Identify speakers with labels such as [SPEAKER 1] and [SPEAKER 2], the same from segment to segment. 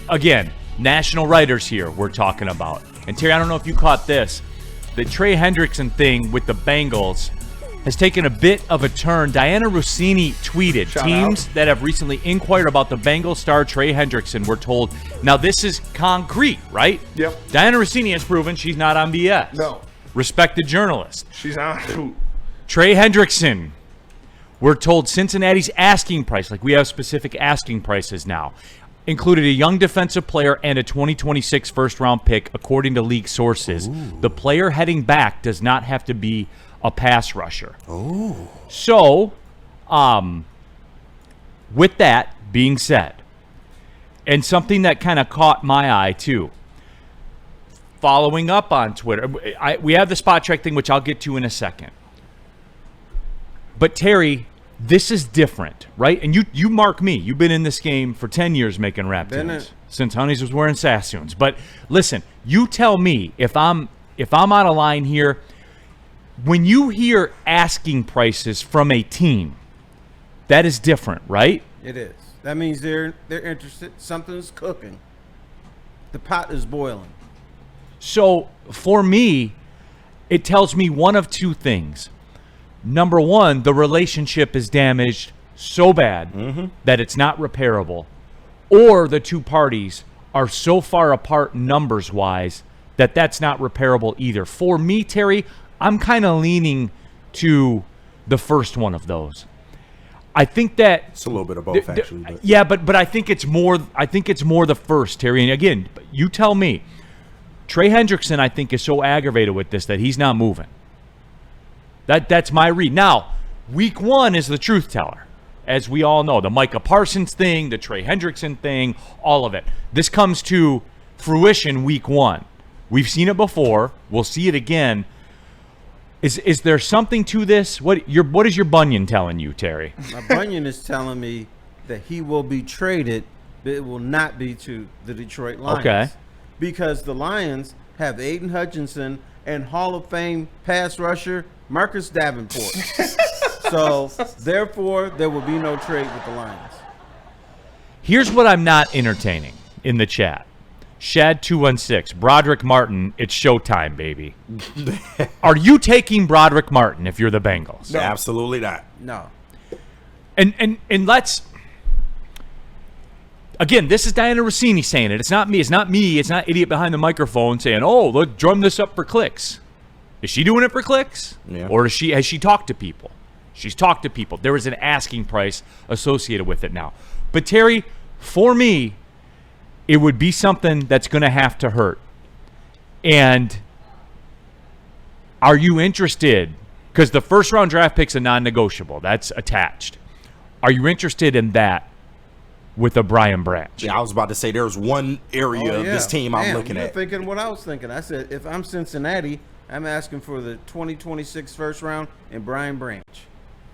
[SPEAKER 1] again, national writers here we're talking about. And Terry, I don't know if you caught this. The Trey Hendrickson thing with the Bengals has taken a bit of a turn. Diana Rossini tweeted, teams that have recently inquired about the Bengals star Trey Hendrickson were told. Now, this is concrete, right?
[SPEAKER 2] Yep.
[SPEAKER 1] Diana Rossini has proven she's not on BS.
[SPEAKER 2] No.
[SPEAKER 1] Respected journalist.
[SPEAKER 2] She's on.
[SPEAKER 1] Trey Hendrickson, we're told Cincinnati's asking price, like we have specific asking prices now, included a young defensive player and a 2026 first-round pick, according to league sources. Ooh. The player heading back does not have to be a pass rusher.
[SPEAKER 3] Oh.
[SPEAKER 1] So, with that being said, and something that kind of caught my eye too, following up on Twitter, we have the spot check thing, which I'll get to in a second. But Terry, this is different, right? And you mark me. You've been in this game for 10 years making rap tunes, since Honeys was wearing Sassoons. But listen, you tell me if I'm out of line here. When you hear asking prices from a team, that is different, right?
[SPEAKER 4] It is. That means they're interested. Something's cooking. The pot is boiling.
[SPEAKER 1] So for me, it tells me one of two things. Number one, the relationship is damaged so bad that it's not repairable, or the two parties are so far apart numbers-wise that that's not repairable either. For me, Terry, I'm kind of leaning to the first one of those. I think that
[SPEAKER 3] it's a little bit of both, actually. But.
[SPEAKER 1] Yeah, but I think it's more. I think it's more the first, Terry. And again, you tell me. Trey Hendrickson, I think, is so aggravated with this that he's not moving. That's my read. Now, week one is the truth teller, as we all know. The Micah Parsons thing, the Trey Hendrickson thing, all of it. This comes to fruition week one. We've seen it before. We'll see it again. Is there something to this? What is your bunion telling you, Terry?
[SPEAKER 4] My bunion is telling me that he will be traded, but it will not be to the Detroit Lions.
[SPEAKER 1] Okay.
[SPEAKER 4] Because the Lions have Aiden Hutchinson and Hall of Fame pass rusher Marcus Davenport. So, therefore, there will be no trade with the Lions.
[SPEAKER 1] Here's what I'm not entertaining in the chat. Shad216, Broderick Martin, it's showtime, baby. Are you taking Broderick Martin if you're the Bengals?
[SPEAKER 3] No, absolutely not.
[SPEAKER 4] No.
[SPEAKER 1] And let's again, this is Diana Rossini saying it. It's not me. It's not idiot behind the microphone saying, "Oh, look, drum this up for clicks." Is she doing it for clicks?
[SPEAKER 3] Yeah.
[SPEAKER 1] Or has she talked to people? She's talked to people. There is an asking price associated with it now. But Terry, for me, it would be something that's going to have to hurt. And are you interested? Because the first-round draft pick's a non-negotiable. That's attached. Are you interested in that with a Brian Branch?
[SPEAKER 3] Yeah, I was about to say there's one area of this team I'm looking at.
[SPEAKER 4] Thinking what I was thinking. I said, if I'm Cincinnati, I'm asking for the 2026 first round and Brian Branch.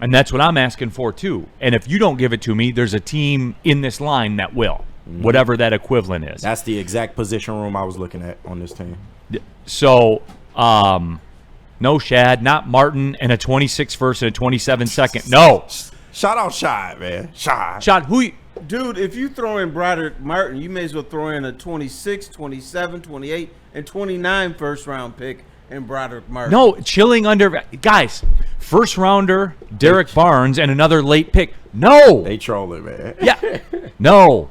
[SPEAKER 1] And that's what I'm asking for, too. And if you don't give it to me, there's a team in this line that will. Whatever that equivalent is.
[SPEAKER 3] That's the exact position room I was looking at on this team.
[SPEAKER 1] So, no Shad, not Martin, and a 26 first and a 27 second. No.
[SPEAKER 3] Shout out Shad, man.
[SPEAKER 1] Shad, who
[SPEAKER 4] Dude, if you throw in Broderick Martin, you may as well throw in a 26, 27, 28, and 29 first-round pick in Broderick Martin.
[SPEAKER 1] No, chilling under. Guys, first rounder, Derek Barnes, and another late pick. No.
[SPEAKER 3] They trolling, man.
[SPEAKER 1] Yeah. No.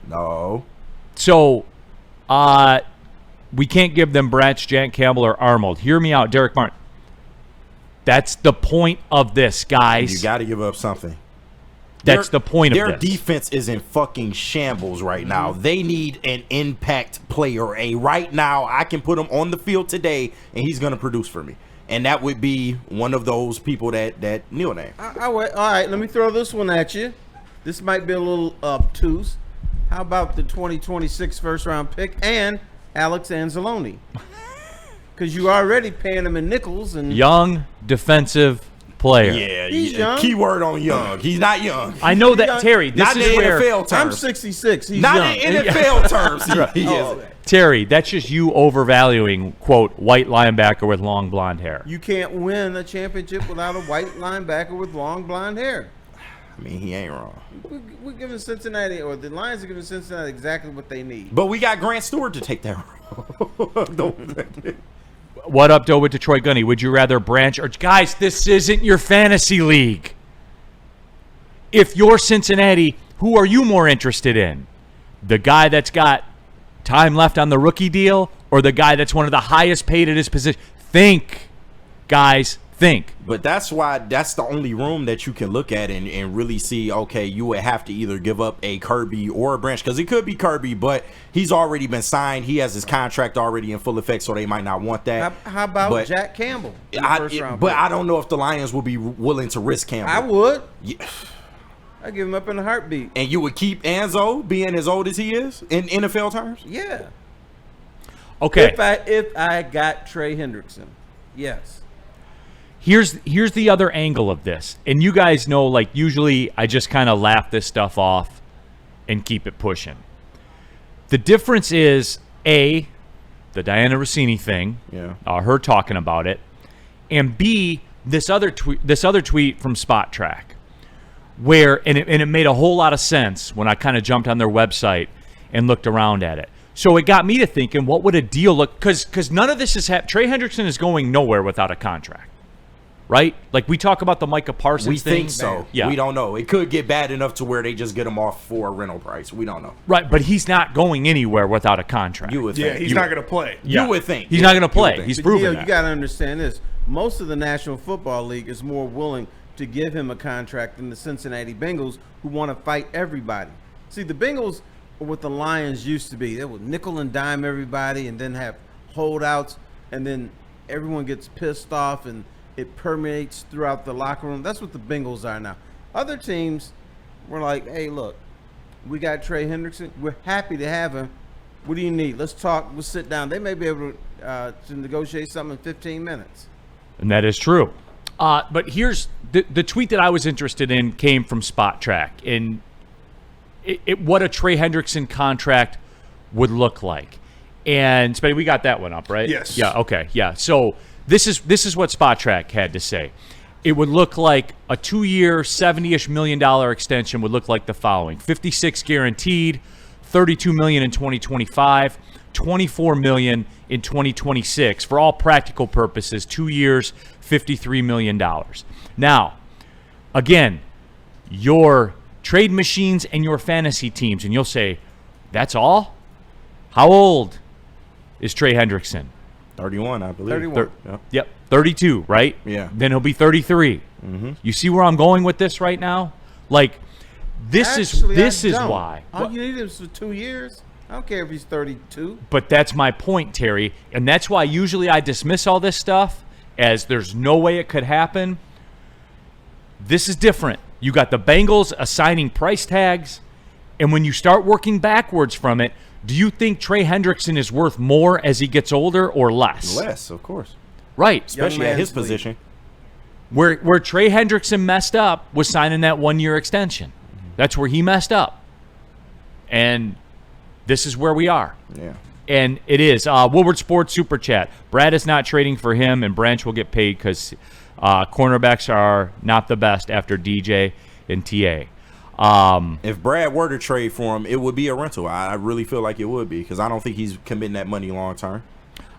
[SPEAKER 3] No.
[SPEAKER 1] So, we can't give them Branch, Jan Campbell, or Arnold. Hear me out, Derek Martin. That's the point of this, guys.
[SPEAKER 3] You got to give up something.
[SPEAKER 1] That's the point of this.
[SPEAKER 3] Their defense is in fucking shambles right now. They need an impact player. Right now, I can put him on the field today, and he's going to produce for me. And that would be one of those people that Neil named.
[SPEAKER 4] All right, let me throw this one at you. This might be a little obtuse. How about the 2026 first-round pick and Alex Anzalone? Because you already paying him in nickels. And
[SPEAKER 1] young defensive player.
[SPEAKER 3] Yeah,
[SPEAKER 4] he's young.
[SPEAKER 3] Keyword on young. He's not young.
[SPEAKER 1] I know that, Terry. This
[SPEAKER 3] not
[SPEAKER 1] is
[SPEAKER 3] in
[SPEAKER 1] where
[SPEAKER 3] NFL terms.
[SPEAKER 4] I'm 66. He's
[SPEAKER 3] not
[SPEAKER 4] young.
[SPEAKER 3] in NFL terms. He is.
[SPEAKER 1] Terry, that's just you overvaluing, quote, white linebacker with long blonde hair.
[SPEAKER 4] You can't win a championship without a white linebacker with long blonde hair.
[SPEAKER 3] I mean, he ain't wrong.
[SPEAKER 4] We're giving Cincinnati, or the Lions are giving Cincinnati exactly what they need.
[SPEAKER 3] But we got Grant Stewart to take that role.
[SPEAKER 1] What up, though, with Detroit Gunny? Would you rather Branch or guys? This isn't your fantasy league. If you're Cincinnati, who are you more interested in? The guy that's got time left on the rookie deal, or the guy that's one of the highest paid at his position? Think, guys. Think.
[SPEAKER 3] But that's why that's the only room that you can look at and really see, okay, you would have to either give up a Kirby or a Branch, because it could be Kirby, but he's already been signed. He has his contract already in full effect, so they might not want that.
[SPEAKER 4] How about Jack Campbell?
[SPEAKER 3] But I don't know if the Lions will be willing to risk Campbell.
[SPEAKER 4] I would.
[SPEAKER 3] Yeah.
[SPEAKER 4] I'd give him up in a heartbeat.
[SPEAKER 3] And you would keep Anzo being as old as he is in NFL terms?
[SPEAKER 4] Yeah.
[SPEAKER 1] Okay.
[SPEAKER 4] If I got Trey Hendrickson, yes.
[SPEAKER 1] Here's the other angle of this. And you guys know, like, usually I just kind of laugh this stuff off and keep it pushing. The difference is, A, the Diana Rossini thing, her talking about it, and B, this other tweet from Spot Track, where, and it made a whole lot of sense when I kind of jumped on their website and looked around at it. So it got me to thinking, what would a deal look, because none of this is Trey Hendrickson is going nowhere without a contract. Right? Like, we talk about the Micah Parsons
[SPEAKER 3] we
[SPEAKER 1] thing.
[SPEAKER 3] We think so.
[SPEAKER 1] Yeah.
[SPEAKER 3] We don't know. It could get bad enough to where they just get him off for a rental price. We don't know.
[SPEAKER 1] Right, but he's not going anywhere without a contract.
[SPEAKER 3] You would think.
[SPEAKER 2] Yeah, he's not going to play.
[SPEAKER 3] You would think.
[SPEAKER 1] He's not going to play. He's proven that.
[SPEAKER 4] You got to understand this. Most of the National Football League is more willing to give him a contract than the Cincinnati Bengals, who want to fight everybody. See, the Bengals are what the Lions used to be. They would nickel and dime everybody and then have holdouts, and then everyone gets pissed off and it permeates throughout the locker room. That's what the Bengals are now. Other teams were like, hey, look, we got Trey Hendrickson. We're happy to have him. What do you need? Let's talk. We'll sit down. They may be able to negotiate something in 15 minutes.
[SPEAKER 1] And that is true. But here's the tweet that I was interested in came from Spot Track. And what a Trey Hendrickson contract would look like. And, Spade, we got that one up, right?
[SPEAKER 2] Yes.
[SPEAKER 1] Yeah, okay. Yeah. So this is what Spot Track had to say. It would look like a 2-year, $70-ish million extension would look like the following: 56 guaranteed, $32 million in 2025, $24 million in 2026. For all practical purposes, 2 years, $53 million. Now, again, your trade machines and your fantasy teams, and you'll say, that's all? How old is Trey Hendrickson?
[SPEAKER 3] 31, I believe.
[SPEAKER 4] 31.
[SPEAKER 1] Yep, 32, right?
[SPEAKER 3] Yeah.
[SPEAKER 1] Then he'll be 33.
[SPEAKER 3] Mm-hmm.
[SPEAKER 1] You see where I'm going with this right now? Like, this is why.
[SPEAKER 4] All you need is for 2 years. I don't care if he's 32.
[SPEAKER 1] But that's my point, Terry. And that's why usually I dismiss all this stuff as there's no way it could happen. This is different. You got the Bengals assigning price tags, and when you start working backwards from it, do you think Trey Hendrickson is worth more as he gets older or less?
[SPEAKER 3] Less, of course.
[SPEAKER 1] Right.
[SPEAKER 3] Especially at his position.
[SPEAKER 1] Where Trey Hendrickson messed up was signing that 1-year extension. That's where he messed up. And this is where we are.
[SPEAKER 3] Yeah.
[SPEAKER 1] And it is. Woodward Sports Super Chat. Brad is not trading for him, and Branch will get paid because cornerbacks are not the best after DJ and TA.
[SPEAKER 3] If Brad were to trade for him, it would be a rental. I really feel like it would be, because I don't think he's committing that money long term.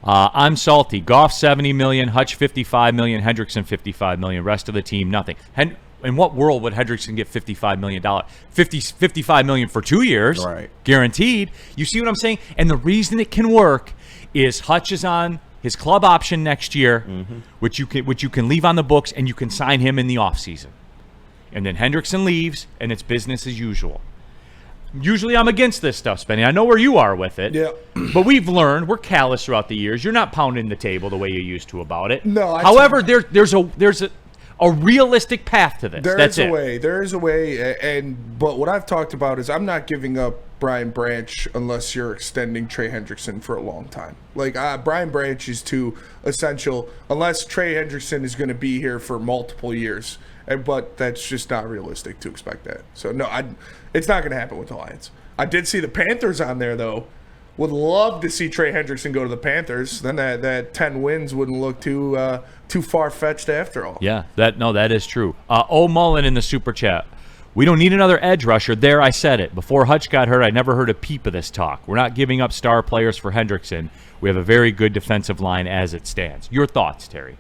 [SPEAKER 1] I'm salty. Goff $70 million, Hutch $55 million, Hendrickson $55 million. Rest of the team nothing. In what world would Hendrickson get $55 million? $55 million for 2 years,
[SPEAKER 3] right?
[SPEAKER 1] Guaranteed. You see what I'm saying? And the reason it can work is Hutch is on his club option next year, which you can leave on the books, and you can sign him in the offseason. And then Hendrickson leaves, and it's business as usual. Usually I'm against this stuff, Spenny. I know where you are with it.
[SPEAKER 2] Yeah.
[SPEAKER 1] But we've learned, we're callous throughout the years. You're not pounding the table the way you used to about it.
[SPEAKER 2] No.
[SPEAKER 1] However, there's a realistic path to this. That's it.
[SPEAKER 2] There is a way. But what I've talked about is I'm not giving up Brian Branch unless you're extending Trey Hendrickson for a long time. Like, Brian Branch is too essential unless Trey Hendrickson is going to be here for multiple years. But that's just not realistic to expect that. So, no, it's not going to happen with the Lions. I did see the Panthers on there, though. Would love to see Trey Hendrickson go to the Panthers. Then that 10 wins wouldn't look too far-fetched after all.
[SPEAKER 1] Yeah, that is true. O. Mullen in the Super Chat. We don't need another edge rusher. There, I said it. Before Hutch got hurt, I never heard a peep of this talk. We're not giving up star players for Hendrickson. We have a very good defensive line as it stands. Your thoughts, Terry?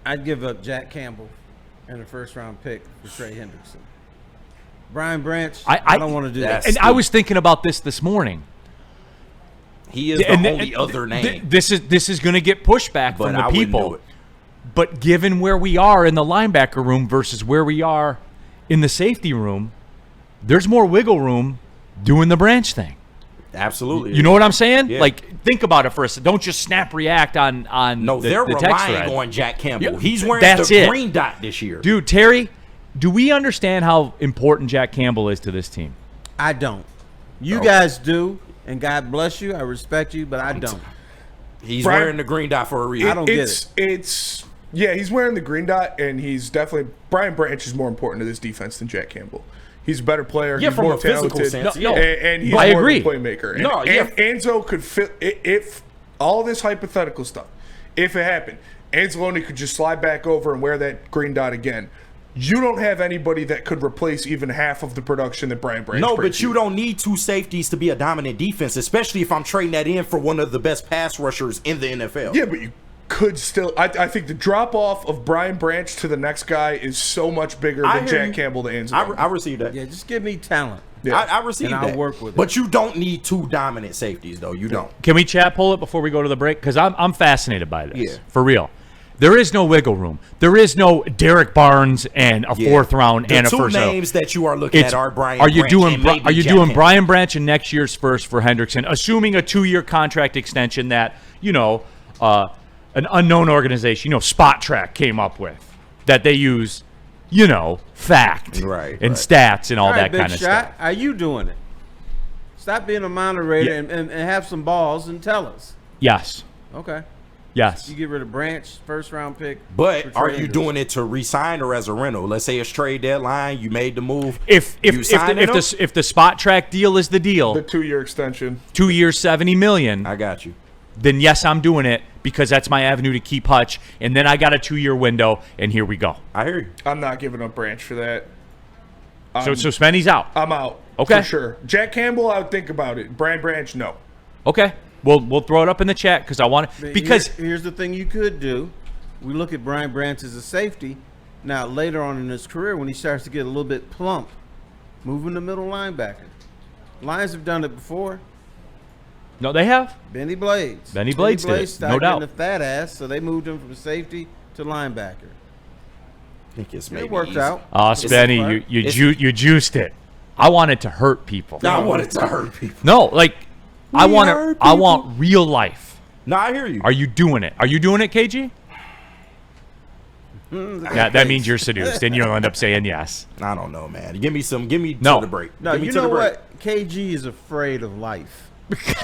[SPEAKER 4] I'd give up Jack Campbell and a first-round pick for Trey Hendrickson. Brian Branch, I don't want to do that.
[SPEAKER 1] And I was thinking about this morning.
[SPEAKER 3] He is the only other name.
[SPEAKER 1] This is going to get pushback
[SPEAKER 3] But
[SPEAKER 1] from the
[SPEAKER 3] I wouldn't
[SPEAKER 1] people.
[SPEAKER 3] do it.
[SPEAKER 1] But given where we are in the linebacker room versus where we are in the safety room, there's more wiggle room doing the Branch thing.
[SPEAKER 3] Absolutely.
[SPEAKER 1] You know what I'm saying?
[SPEAKER 3] Yeah.
[SPEAKER 1] Like, think about it for a second. Don't just snap react on
[SPEAKER 3] No,
[SPEAKER 1] the,
[SPEAKER 3] they're
[SPEAKER 1] the text
[SPEAKER 3] relying
[SPEAKER 1] thread.
[SPEAKER 3] on Jack Campbell.
[SPEAKER 1] Yeah,
[SPEAKER 3] He's wearing
[SPEAKER 1] that's
[SPEAKER 3] the
[SPEAKER 1] it.
[SPEAKER 3] green dot this year.
[SPEAKER 1] Dude, Terry, do we understand how important Jack Campbell is to this team?
[SPEAKER 4] I don't. You guys do, and God bless you. I respect you, but I don't.
[SPEAKER 3] He's
[SPEAKER 2] Brian-
[SPEAKER 3] wearing the green dot for a reason.
[SPEAKER 4] I don't get
[SPEAKER 2] It's yeah, he's wearing the green dot, and he's definitely Brian Branch is more important to this defense than Jack Campbell. He's a better player.
[SPEAKER 3] Yeah,
[SPEAKER 2] he's
[SPEAKER 3] from
[SPEAKER 2] more
[SPEAKER 3] a physical
[SPEAKER 2] talented,
[SPEAKER 3] sense,
[SPEAKER 1] No,
[SPEAKER 2] and he's
[SPEAKER 1] I
[SPEAKER 2] more
[SPEAKER 1] agree.
[SPEAKER 2] of a playmaker. And,
[SPEAKER 3] No, yeah.
[SPEAKER 2] and Enzo could fit if all this hypothetical stuff. If it happened, Anzalone could just slide back over and wear that green dot again. You don't have anybody that could replace even half of the production that Brian Branch
[SPEAKER 3] No,
[SPEAKER 2] brings
[SPEAKER 3] but you don't need two safeties to be a dominant defense, especially if I'm trading that in for one of the best pass rushers in the NFL.
[SPEAKER 2] Yeah, but you could still. I think the drop off of Brian Branch to the next guy is so much bigger
[SPEAKER 3] I
[SPEAKER 2] than
[SPEAKER 3] hear
[SPEAKER 2] Jack
[SPEAKER 3] you.
[SPEAKER 2] Campbell to Anzalone.
[SPEAKER 3] I received that.
[SPEAKER 4] Yeah, just give me talent.
[SPEAKER 2] Yeah.
[SPEAKER 3] I received
[SPEAKER 4] And
[SPEAKER 3] that.
[SPEAKER 4] I'll work with it.
[SPEAKER 3] But you don't need two dominant safeties, though. You don't.
[SPEAKER 1] Can we chat pull it before we go to the break? Because I'm fascinated by this.
[SPEAKER 3] Yeah.
[SPEAKER 1] For real. There is no wiggle room. There is no Derek Barnes and a fourth round
[SPEAKER 3] The
[SPEAKER 1] and a
[SPEAKER 3] two
[SPEAKER 1] first round.
[SPEAKER 3] names that you are looking at are Brian
[SPEAKER 1] Are you
[SPEAKER 3] Branch
[SPEAKER 1] doing
[SPEAKER 3] and maybe
[SPEAKER 1] are you
[SPEAKER 3] Jack
[SPEAKER 1] doing
[SPEAKER 3] Campbell.
[SPEAKER 1] Brian Branch in next year's first for Hendrickson, assuming a 2-year contract extension that, an unknown organization, Spot Track came up with, that they use, fact
[SPEAKER 3] Right,
[SPEAKER 1] and
[SPEAKER 3] right.
[SPEAKER 1] stats and all
[SPEAKER 4] All right,
[SPEAKER 1] that
[SPEAKER 4] big
[SPEAKER 1] kind of
[SPEAKER 4] shot.
[SPEAKER 1] stuff.
[SPEAKER 4] Are you doing it? Stop being a moderator
[SPEAKER 1] Yeah.
[SPEAKER 4] and have some balls and tell us.
[SPEAKER 1] Yes.
[SPEAKER 4] Okay.
[SPEAKER 1] Yes.
[SPEAKER 4] You get rid of Branch, first round pick.
[SPEAKER 3] But
[SPEAKER 4] for
[SPEAKER 3] are
[SPEAKER 4] Trey
[SPEAKER 3] you
[SPEAKER 4] Hendrickson.
[SPEAKER 3] doing it to re-sign or as a rental? Let's say it's trade deadline. You made the move.
[SPEAKER 1] If
[SPEAKER 3] You signing him?
[SPEAKER 1] the Spot Track deal is the deal,
[SPEAKER 2] the 2-year extension.
[SPEAKER 1] 2 years, $70 million,
[SPEAKER 3] I got you.
[SPEAKER 1] then yes, I'm doing it because that's my avenue to keep Hutch. And then I got a 2-year window, and here we go.
[SPEAKER 3] I hear you.
[SPEAKER 2] I'm not giving up Branch for that.
[SPEAKER 1] So Spenny's out.
[SPEAKER 2] I'm out.
[SPEAKER 1] Okay.
[SPEAKER 2] For sure. Jack Campbell, I would think about it. Brian Branch, no.
[SPEAKER 1] Okay. We'll throw it up in the chat because I want it. Because
[SPEAKER 4] here's the thing you could do. We look at Brian Branch as a safety. Now later on in his career, when he starts to get a little bit plump, moving the middle linebacker. Lions have done it before.
[SPEAKER 1] no, they have.
[SPEAKER 4] Benny Blades.
[SPEAKER 1] Benny Blades did it,
[SPEAKER 4] started
[SPEAKER 1] no doubt.
[SPEAKER 4] getting a fat ass, so they moved him from safety to linebacker.
[SPEAKER 3] I think it's maybe
[SPEAKER 4] It worked
[SPEAKER 3] easy.
[SPEAKER 4] out.
[SPEAKER 1] Oh,
[SPEAKER 4] For the
[SPEAKER 1] Spenny,
[SPEAKER 4] most part.
[SPEAKER 1] you juiced it. I wanted to hurt people.
[SPEAKER 3] I wanted to hurt people.
[SPEAKER 1] No, like I
[SPEAKER 3] We
[SPEAKER 1] want
[SPEAKER 3] hurt
[SPEAKER 1] I
[SPEAKER 3] people.
[SPEAKER 1] want real life.
[SPEAKER 3] No, I hear you.
[SPEAKER 1] Are you doing it? Are you doing it, KG? That means you're seduced, and you'll end up saying yes.
[SPEAKER 3] I don't know, man. Give me
[SPEAKER 1] No.
[SPEAKER 3] to the break.
[SPEAKER 4] No,
[SPEAKER 3] Give me
[SPEAKER 4] you
[SPEAKER 3] to
[SPEAKER 4] know
[SPEAKER 3] the break.
[SPEAKER 4] what? KG is afraid of life.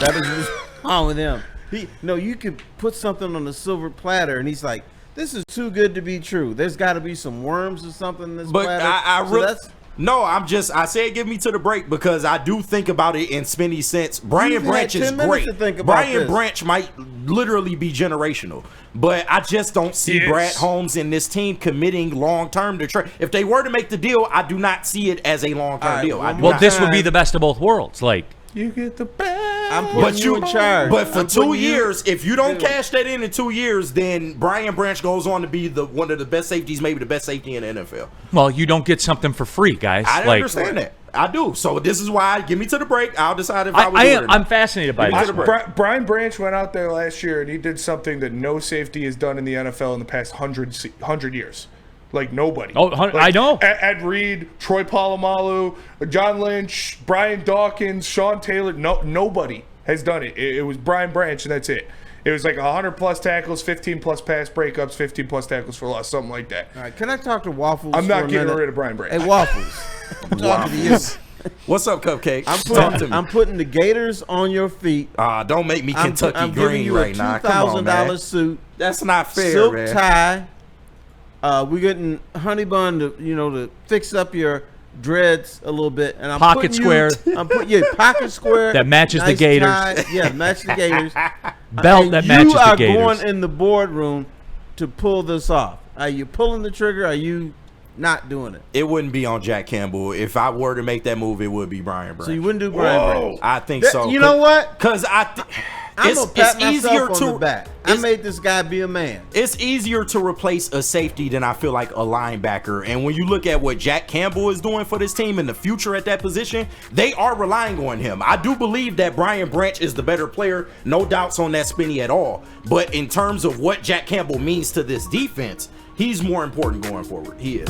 [SPEAKER 4] That is what's wrong with him. You could put something on a silver platter, and he's like, "This is too good to be true. There's got to be some worms or something in this
[SPEAKER 3] But
[SPEAKER 4] platter."
[SPEAKER 3] I
[SPEAKER 4] So
[SPEAKER 3] really
[SPEAKER 4] that's
[SPEAKER 3] I said give me to the break because I do think about it in Spenny's sense. Brian
[SPEAKER 4] You've had
[SPEAKER 3] Branch is
[SPEAKER 4] 10 minutes
[SPEAKER 3] great.
[SPEAKER 4] to think about
[SPEAKER 3] Brian
[SPEAKER 4] this.
[SPEAKER 3] Branch might literally be generational. But I just don't see
[SPEAKER 2] Yes.
[SPEAKER 3] Brad Holmes and this team committing long term to trade. If they were to make the deal, I do not see it as a long term
[SPEAKER 4] All right,
[SPEAKER 3] deal. I
[SPEAKER 4] one
[SPEAKER 3] do
[SPEAKER 4] more
[SPEAKER 1] Well,
[SPEAKER 3] not.
[SPEAKER 1] this would be the best of both worlds. Like,
[SPEAKER 2] You get the best.
[SPEAKER 4] I'm putting you in charge.
[SPEAKER 3] But for
[SPEAKER 4] I'm
[SPEAKER 3] 2
[SPEAKER 4] putting you-
[SPEAKER 3] years, if you don't
[SPEAKER 4] Dude.
[SPEAKER 3] cash that in 2 years, then Brian Branch goes on to be one of the best safeties, maybe the best safety in the NFL.
[SPEAKER 1] well, you don't get something for free, guys.
[SPEAKER 3] I
[SPEAKER 1] like,
[SPEAKER 3] understand that. I do. So this is why give me to the break. I'll decide if I would do it or not.
[SPEAKER 1] I'm fascinated by
[SPEAKER 3] Give me
[SPEAKER 1] this.
[SPEAKER 3] to the break.
[SPEAKER 2] Brian Branch went out there last year and he did something that no safety has done in the NFL in the past 100 years. Like nobody.
[SPEAKER 1] Oh, I know.
[SPEAKER 2] Ed Reed, Troy Polamalu, John Lynch, Brian Dawkins, Sean Taylor. Nobody has done it. It was Brian Branch, and that's it. It was like 100 plus tackles, 15 plus pass breakups, 15 plus tackles for loss, something like that.
[SPEAKER 4] All right, can I talk to Waffles?
[SPEAKER 2] I'm not
[SPEAKER 4] for a
[SPEAKER 2] getting
[SPEAKER 4] minute?
[SPEAKER 2] rid of Brian Branch.
[SPEAKER 4] Hey, Waffles. I'm talking to you.
[SPEAKER 3] What's up, Cupcake?
[SPEAKER 4] I'm putting the Gators on your feet.
[SPEAKER 3] Don't make me Kentucky
[SPEAKER 4] I'm giving
[SPEAKER 3] green
[SPEAKER 4] you
[SPEAKER 3] right
[SPEAKER 4] a
[SPEAKER 3] now. Come on, man.
[SPEAKER 4] $2,000 suit,
[SPEAKER 3] That's not fair,
[SPEAKER 4] silk
[SPEAKER 3] man.
[SPEAKER 4] tie. We're getting Honey Bun to fix up your dreads a little bit, and I'm
[SPEAKER 1] Pocket
[SPEAKER 4] putting
[SPEAKER 1] square.
[SPEAKER 4] I'm putting pocket square
[SPEAKER 1] That matches the
[SPEAKER 4] nice
[SPEAKER 1] Gators.
[SPEAKER 4] tie. Yeah, match the Gators.
[SPEAKER 1] Belt
[SPEAKER 4] And
[SPEAKER 1] that matches
[SPEAKER 4] you
[SPEAKER 1] the
[SPEAKER 4] are
[SPEAKER 1] Gators.
[SPEAKER 4] going in the boardroom to pull this off. Are you pulling the trigger? Are you not doing it.
[SPEAKER 3] It wouldn't be on Jack Campbell. If I were to make that move, it would be Brian Branch.
[SPEAKER 4] So you wouldn't do Brian Branch?
[SPEAKER 3] I think so.
[SPEAKER 4] You know what?
[SPEAKER 3] Because
[SPEAKER 4] I'm gonna pat myself on the back. I
[SPEAKER 3] it's-
[SPEAKER 4] made this guy be a man.
[SPEAKER 3] It's easier to replace a safety than I feel like a linebacker. And when you look at what Jack Campbell is doing for this team in the future at that position, they are relying on him. I do believe that Brian Branch is the better player. No doubts on that, Spinny, at all. But in terms of what Jack Campbell means to this defense, he's more important going forward. He is.